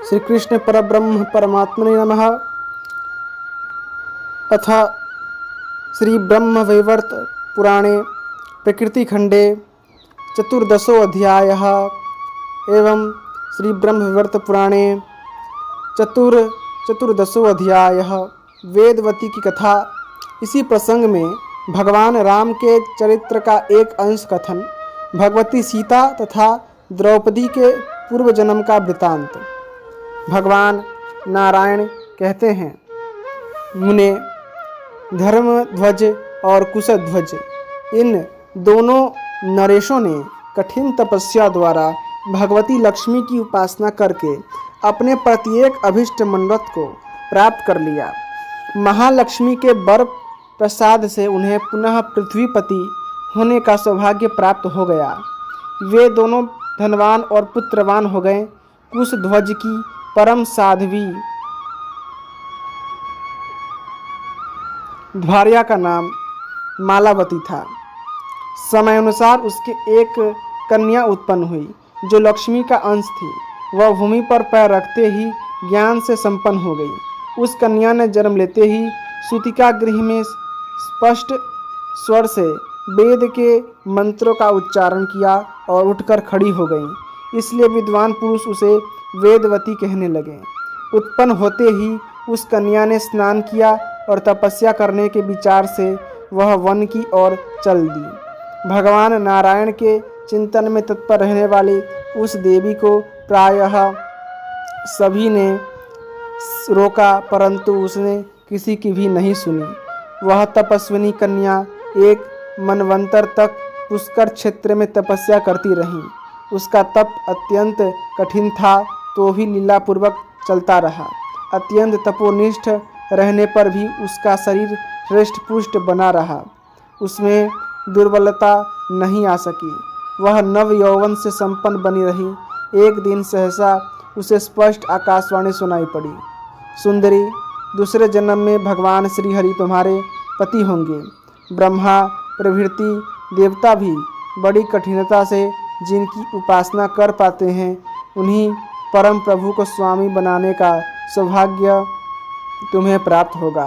श्री कृष्ण परब्रह्म परमात्मने नमः। अथ श्री ब्रह्मवैवर्त पुराणे प्रकृतिखंडे चतुर्दशोऽध्यायः। एवं श्री ब्रह्मवैवर्त पुराणे चतुर्दशोऽध्यायः वेदवती की कथा। इसी प्रसंग में भगवान राम के चरित्र का एक अंश कथन, भगवती सीता तथा द्रौपदी के पूर्व जन्म का वृतांत। भगवान नारायण कहते हैं, मुने धर्मध्वज और कुशध्वज इन दोनों नरेशों ने कठिन तपस्या द्वारा भगवती लक्ष्मी की उपासना करके अपने प्रत्येक अभिष्ट मनोरथ को प्राप्त कर लिया। महालक्ष्मी के वर प्रसाद से उन्हें पुनः पृथ्वीपति होने का सौभाग्य प्राप्त हो गया। वे दोनों धनवान और पुत्रवान हो गए। कुशध्वज की परम साध्वी भार्या का नाम मालावती था। समयानुसार उसके एक कन्या उत्पन्न हुई जो लक्ष्मी का अंश थी। वह भूमि पर पैर रखते ही ज्ञान से संपन्न हो गई। उस कन्या ने जन्म लेते ही सूतिका गृह में स्पष्ट स्वर से वेद के मंत्रों का उच्चारण किया और उठकर खड़ी हो गई। इसलिए विद्वान पुरुष उसे वेदवती कहने लगे। उत्पन्न होते ही उस कन्या ने स्नान किया और तपस्या करने के विचार से वह वन की ओर चल दी। भगवान नारायण के चिंतन में तत्पर रहने वाली उस देवी को प्रायः सभी ने रोका, परंतु उसने किसी की भी नहीं सुनी। वह तपस्विनी कन्या एक मनवंतर तक पुष्कर क्षेत्र में तपस्या करती रही। उसका तप अत्यंत कठिन था तो भी लीलापूर्वक चलता रहा। अत्यंत तपोनिष्ठ रहने पर भी उसका शरीर हृष्ट पुष्ट बना रहा। उसमें दुर्बलता नहीं आ सकी। वह नव यौवन से संपन्न बनी रही। एक दिन सहसा उसे स्पष्ट आकाशवाणी सुनाई पड़ी, सुंदरी, दूसरे जन्म में भगवान श्री हरि तुम्हारे पति होंगे। ब्रह्मा प्रभृति देवता भी बड़ी कठिनता से जिनकी उपासना कर पाते हैं, उन्हीं परम प्रभु को स्वामी बनाने का सौभाग्य तुम्हें प्राप्त होगा।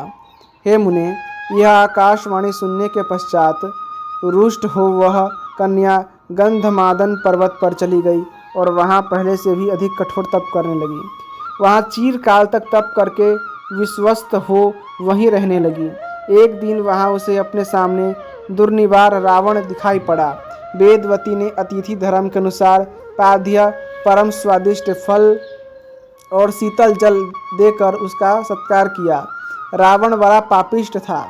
हे मुने, यह आकाशवाणी सुनने के पश्चात रुष्ट हो वह कन्या गंधमादन पर्वत पर चली गई और वहाँ पहले से भी अधिक कठोर तप करने लगी। वहाँ चिरकाल तक तप करके विश्वस्त हो वहीं रहने लगी। एक दिन वहाँ उसे अपने सामने दुर्निवार रावण दिखाई पड़ा। वेदवती ने अतिथि धर्म के अनुसार पाद्य परम स्वादिष्ट फल और शीतल जल देकर उसका सत्कार किया। रावण बड़ा पापिष्ट था।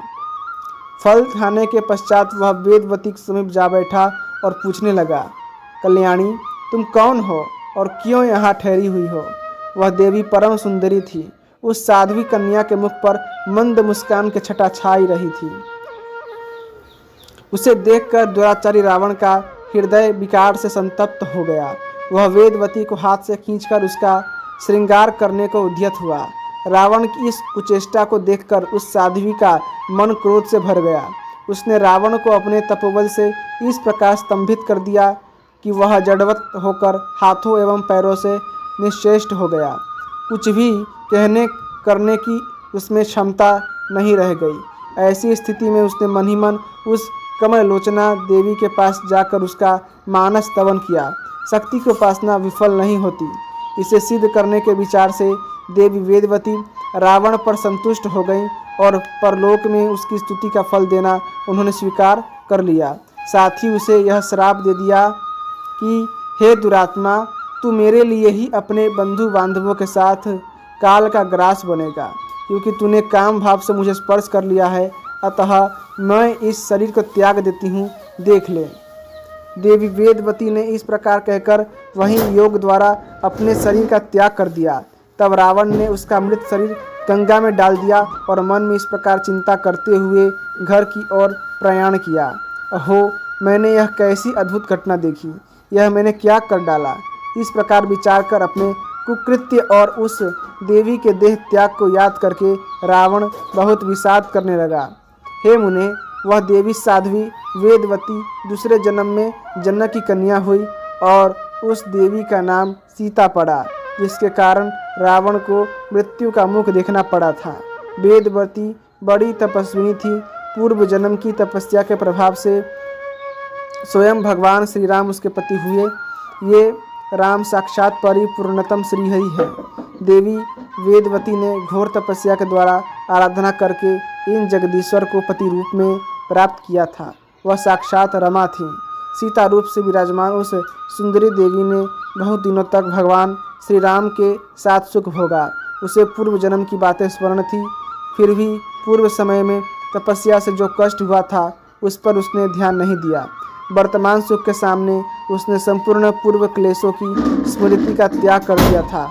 फल खाने के पश्चात वह वेदवती के समीप जा बैठा और पूछने लगा, कल्याणी, तुम कौन हो और क्यों यहाँ ठहरी हुई हो? वह देवी परम सुंदरी थी। उस साध्वी कन्या के मुख पर मंद मुस्कान की छटा छाई रही थी। उसे देखकर दुराचारी रावण का हृदय विकार से संतप्त हो गया। वह वेदवती को हाथ से खींचकर उसका श्रृंगार करने को उद्यत हुआ। रावण की इस कुचेष्टा को देखकर उस साध्वी का मन क्रोध से भर गया। उसने रावण को अपने तपोबल से इस प्रकार स्तंभित कर दिया कि वह जड़वत होकर हाथों एवं पैरों से निश्चेष्ट हो गया। कुछ भी कहने करने की उसमें क्षमता नहीं रह गई। ऐसी स्थिति में उसने मन ही मन उस कमललोचना देवी के पास जाकर उसका मानस स्तवन किया। शक्ति की उपासना विफल नहीं होती, इसे सिद्ध करने के विचार से देवी वेदवती रावण पर संतुष्ट हो गई और परलोक में उसकी स्तुति का फल देना उन्होंने स्वीकार कर लिया। साथ ही उसे यह श्राप दे दिया कि हे दुरात्मा, तू मेरे लिए ही अपने बंधु बांधवों के साथ काल का ग्रास बनेगा, क्योंकि तूने काम भाव से मुझे स्पर्श कर लिया है। अतः मैं इस शरीर को त्याग देती हूँ, देख ले। देवी वेदवती ने इस प्रकार कहकर वहीं योग द्वारा अपने शरीर का त्याग कर दिया। तब रावण ने उसका मृत शरीर गंगा में डाल दिया और मन में इस प्रकार चिंता करते हुए घर की ओर प्रयाण किया। अहो, मैंने यह कैसी अद्भुत घटना देखी, यह मैंने क्या कर डाला। इस प्रकार विचार कर अपने कुकृत्य और उस देवी के देह त्याग को याद करके रावण बहुत विषाद करने लगा। हे मुने, वह देवी साध्वी वेदवती दूसरे जन्म में जनक की कन्या हुई और उस देवी का नाम सीता पड़ा। जिसके कारण रावण को मृत्यु का मुख देखना पड़ा था। वेदवती बड़ी तपस्विनी थी। पूर्व जन्म की तपस्या के प्रभाव से स्वयं भगवान श्री राम उसके पति हुए। ये राम साक्षात परिपूर्णतम श्रीहरि है। देवी वेदवती ने घोर तपस्या के द्वारा आराधना करके इन जगदीश्वर को पति रूप में प्राप्त किया था। वह साक्षात रमा थी। सीता रूप से विराजमान उस सुंदरी देवी ने बहुत दिनों तक भगवान श्री राम के साथ सुख भोगा। उसे पूर्व जन्म की बातें स्मरण थी, फिर भी पूर्व समय में तपस्या से जो कष्ट हुआ था उस पर उसने ध्यान नहीं दिया। वर्तमान सुख के सामने उसने संपूर्ण पूर्व क्लेशों की स्मृति का त्याग कर दिया था।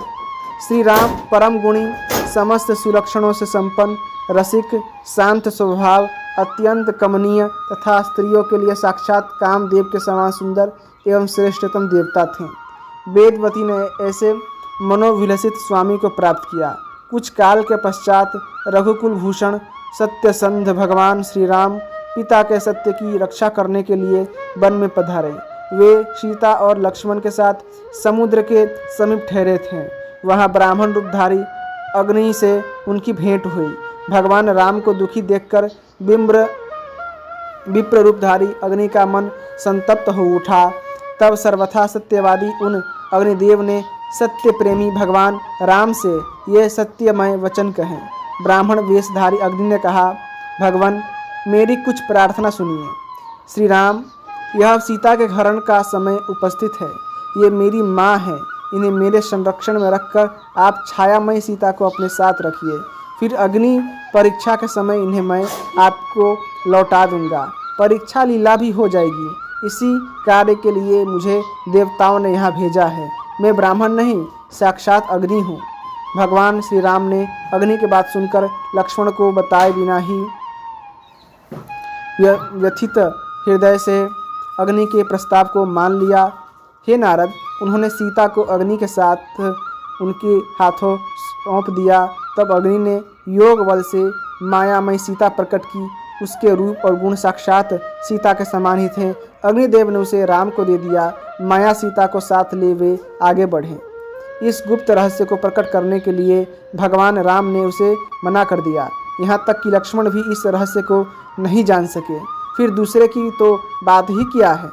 श्री राम परम गुणी, समस्त सुलक्षणों से संपन्न, रसिक, शांत स्वभाव, अत्यंत कमनीय तथा स्त्रियों के लिए साक्षात कामदेव के समान सुंदर एवं श्रेष्ठतम देवता थे। वेदवती ने ऐसे मनोविलसित स्वामी को प्राप्त किया। कुछ काल के पश्चात रघुकुल भूषण सत्यसंध भगवान श्री राम पिता के सत्य की रक्षा करने के लिए वन में पधारे। वे सीता और लक्ष्मण के साथ समुद्र के समीप ठहरे थे। वहाँ ब्राह्मण रूपधारी अग्नि से उनकी भेंट हुई। भगवान राम को दुखी देखकर विप्र रूपधारी अग्नि का मन संतप्त हो उठा। तब सर्वथा सत्यवादी उन अग्निदेव ने सत्य प्रेमी भगवान राम से ये सत्यमय वचन कहें। ब्राह्मण वेशधारी अग्नि ने कहा, भगवान मेरी कुछ प्रार्थना सुनिए। श्री राम, यह सीता के हरण का समय उपस्थित है। ये मेरी माँ है। इन्हें मेरे संरक्षण में रखकर आप छायामय सीता को अपने साथ रखिए। फिर अग्नि परीक्षा के समय इन्हें मैं आपको लौटा दूंगा। परीक्षा लीला भी हो जाएगी। इसी कार्य के लिए मुझे देवताओं ने यहाँ भेजा है। मैं ब्राह्मण नहीं, साक्षात अग्नि हूँ। भगवान श्री राम ने अग्नि की बात सुनकर लक्ष्मण को बताए बिना ही व्यथित हृदय से अग्नि के प्रस्ताव को मान लिया। हे नारद, उन्होंने सीता को अग्नि के साथ उनके हाथों सौंप दिया। तब अग्नि ने योग बल से मायामय सीता प्रकट की। उसके रूप और गुण साक्षात सीता के समान ही थे। अग्निदेव ने उसे राम को दे दिया। माया सीता को साथ ले वे आगे बढ़े। इस गुप्त रहस्य को प्रकट करने के लिए भगवान राम ने उसे मना कर दिया। यहाँ तक कि लक्ष्मण भी इस रहस्य को नहीं जान सके। फिर दूसरे की तो बात ही क्या है।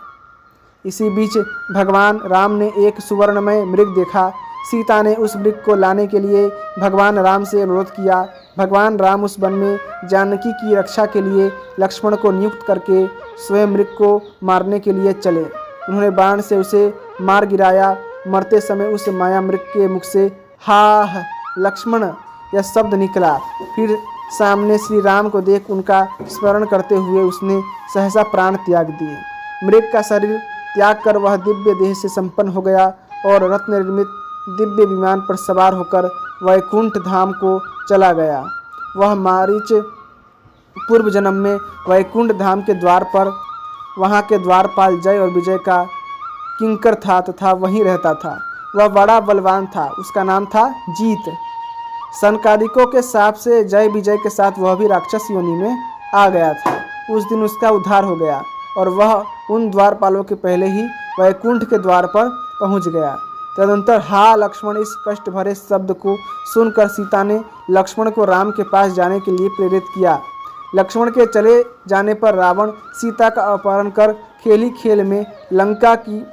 इसी बीच भगवान राम ने एक सुवर्णमय मृग देखा। सीता ने उस मृग को लाने के लिए भगवान राम से अनुरोध किया। भगवान राम उस वन में जानकी की रक्षा के लिए लक्ष्मण को नियुक्त करके स्वयं मृग को मारने के लिए चले। उन्होंने बाण से उसे मार गिराया। मरते समय उस माया मृग के मुख से हा लक्ष्मण यह शब्द निकला। फिर सामने श्री राम को देख उनका स्मरण करते हुए उसने सहसा प्राण त्याग दिए। मृग का शरीर त्याग कर वह दिव्य देह से संपन्न हो गया और रत्न निर्मित दिव्य विमान पर सवार होकर वैकुंठ धाम को चला गया। वह मारीच पूर्व जन्म में वैकुंठ धाम के द्वार पर वहाँ के द्वारपाल जय और विजय का किंकर था तथा वहीं रहता था। वह बड़ा बलवान था। उसका नाम था जीत। सनकादिकों के शाप से जय विजय के साथ वह भी राक्षस योनि में आ गया था। उस दिन उसका उद्धार हो गया और वह उन द्वारपालों के पहले ही वैकुंठ के द्वार पर पहुंच गया। तदंतर हा लक्ष्मण इस कष्ट भरे शब्द को सुनकर सीता ने लक्ष्मण को राम के पास जाने के लिए प्रेरित किया। लक्ष्मण के चले जाने पर रावण सीता का अपहरण कर खेली खेल में लंका की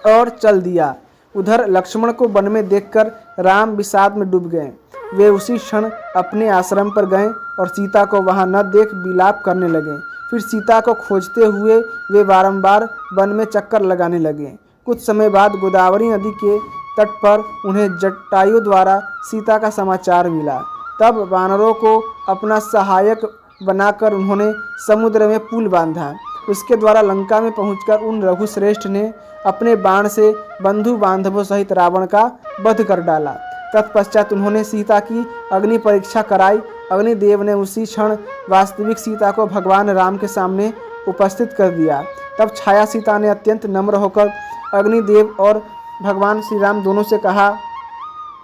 ओर चल दिया। उधर लक्ष्मण को वन में देखकर राम विषाद में डूब गए। वे उसी क्षण अपने आश्रम पर गए और सीता को वहां न देख विलाप करने लगे। फिर सीता को खोजते हुए वे बारंबार वन में चक्कर लगाने लगे। कुछ समय बाद गोदावरी नदी के तट पर उन्हें जटायु द्वारा सीता का समाचार मिला। तब वानरों को अपना सहायक बनाकर उन्होंने समुद्र में पुल बांधा। उसके द्वारा लंका में पहुंचकर उन रघुश्रेष्ठ ने अपने बाण से बंधु बांधवों सहित रावण का वध कर डाला। तत्पश्चात उन्होंने सीता की अग्नि परीक्षा कराई। अग्निदेव ने उसी क्षण वास्तविक सीता को भगवान राम के सामने उपस्थित कर दिया। तब छाया सीता ने अत्यंत नम्र होकर अग्निदेव और भगवान श्री राम दोनों से कहा,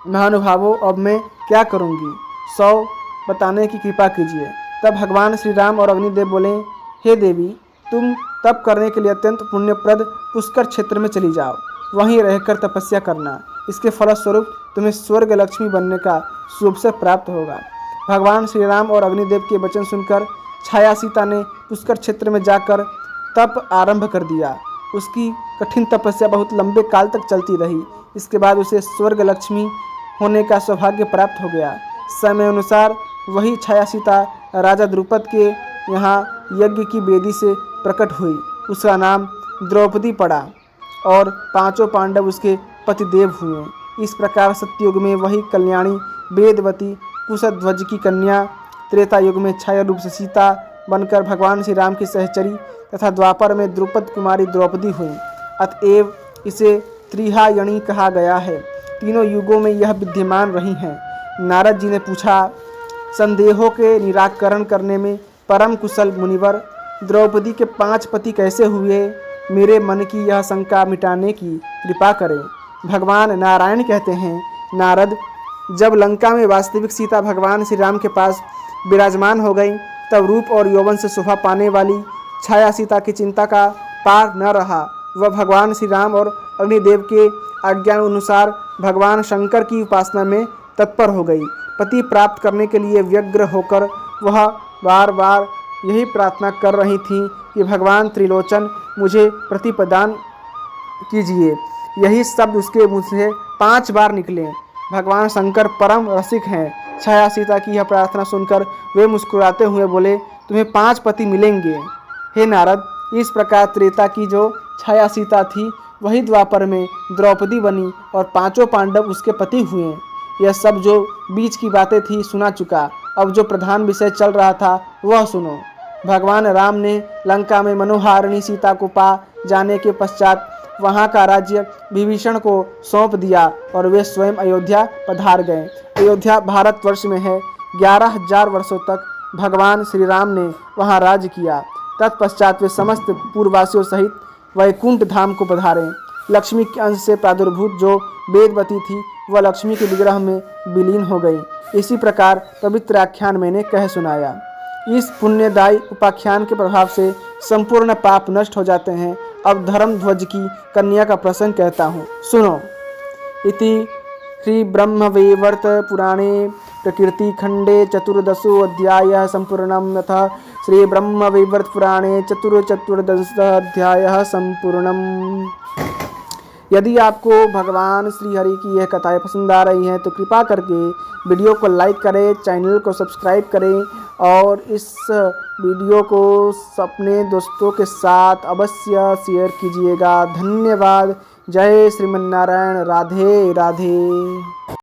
महानुभावों, अब मैं क्या करूंगी, 100 बताने की कृपा कीजिए। तब भगवान श्री राम और अग्निदेव बोले, हे देवी, तुम तप करने के लिए अत्यंत पुण्यप्रद पुष्कर क्षेत्र में चली जाओ। वहीं रहकर तपस्या करना। इसके फलस्वरूप तुम्हें स्वर्ग लक्ष्मी बनने का शुभ अवसर प्राप्त होगा। भगवान श्री राम और अग्निदेव के वचन सुनकर छाया सीता ने पुष्कर क्षेत्र में जाकर तप आरंभ कर दिया। उसकी कठिन तपस्या बहुत लंबे काल तक चलती रही। इसके बाद उसे स्वर्ग लक्ष्मी होने का सौभाग्य प्राप्त हो गया। समय अनुसार वही छाया सीता राजा द्रुपद के यहाँ यज्ञ की वेदी से प्रकट हुई। उसका नाम द्रौपदी पड़ा और पांचों पांडव उसके पतिदेव हुए। इस प्रकार सत्ययुग में वही कल्याणी वेदवती कुशध्वज की कन्या त्रेता युग में छाया रूप से सीता बनकर भगवान श्री राम की सहचरी तथा द्वापर में द्रुपद कुमारी द्रौपदी हुई। अतएव इसे त्रिहायणी कहा गया है। तीनों युगों में यह विद्यमान रही हैं। नारद जी ने पूछा, संदेहों के निराकरण करने में परम कुशल मुनिवर, द्रौपदी के 5 पति कैसे हुए? मेरे मन की यह शंका मिटाने की कृपा करें। भगवान नारायण कहते हैं, नारद, जब लंका में वास्तविक सीता भगवान श्री राम के पास विराजमान हो गई, तब रूप और यौवन से शोभा पाने वाली छाया सीता की चिंता का पार न रहा। वह भगवान श्री राम और अग्निदेव के आज्ञा अनुसार भगवान शंकर की उपासना में तत्पर हो गई। पति प्राप्त करने के लिए व्यग्र होकर वह बार बार यही प्रार्थना कर रही थी कि भगवान त्रिलोचन मुझे पति प्रदान कीजिए। यही शब्द उसके मुँह से 5 बार निकले। भगवान शंकर परम रसिक हैं। छाया सीता की यह प्रार्थना सुनकर वे मुस्कुराते हुए बोले, तुम्हें 5 पति मिलेंगे। हे नारद, इस प्रकार त्रेता की जो छाया सीता थी वही द्वापर में द्रौपदी बनी और पांचों पांडव उसके पति हुए। यह सब जो बीच की बातें थी सुना चुका। अब जो प्रधान विषय चल रहा था वह सुनो। भगवान राम ने लंका में मनोहारिणी सीता को पा जाने के पश्चात वहाँ का राज्य विभीषण को सौंप दिया और वे स्वयं अयोध्या पधार गए। अयोध्या भारतवर्ष में है। 11,000 वर्षों तक भगवान श्री राम ने वहाँ राज्य किया। तत्पश्चात वे समस्त पूर्ववासियों सहित वैकुंठ धाम को पधारे। लक्ष्मी के अंश से प्रादुर्भूत जो वेदवती थी वह लक्ष्मी के विग्रह में विलीन हो गई। इसी प्रकार पवित्र आख्यान मैंने कह सुनाया। इस पुण्यदायी उपाख्यान के प्रभाव से संपूर्ण पाप नष्ट हो जाते हैं। अब धर्मध्वज की कन्या का प्रसंग कहता हूँ, सुनो। इति श्री ब्रह्मवैवर्त पुराणे प्रकृति खंडे 14 अध्याय संपूर्णम। अथ श्री ब्रह्मवैवर्त पुराणे 14 अध्याय संपूर्णम। यदि आपको भगवान श्री हरि की यह कथाएं पसंद आ रही हैं तो कृपा करके वीडियो को लाइक करें, चैनल को सब्सक्राइब करें और इस वीडियो को अपने दोस्तों के साथ अवश्य शेयर कीजिएगा। धन्यवाद। जय श्रीमन्नारायण। राधे राधे।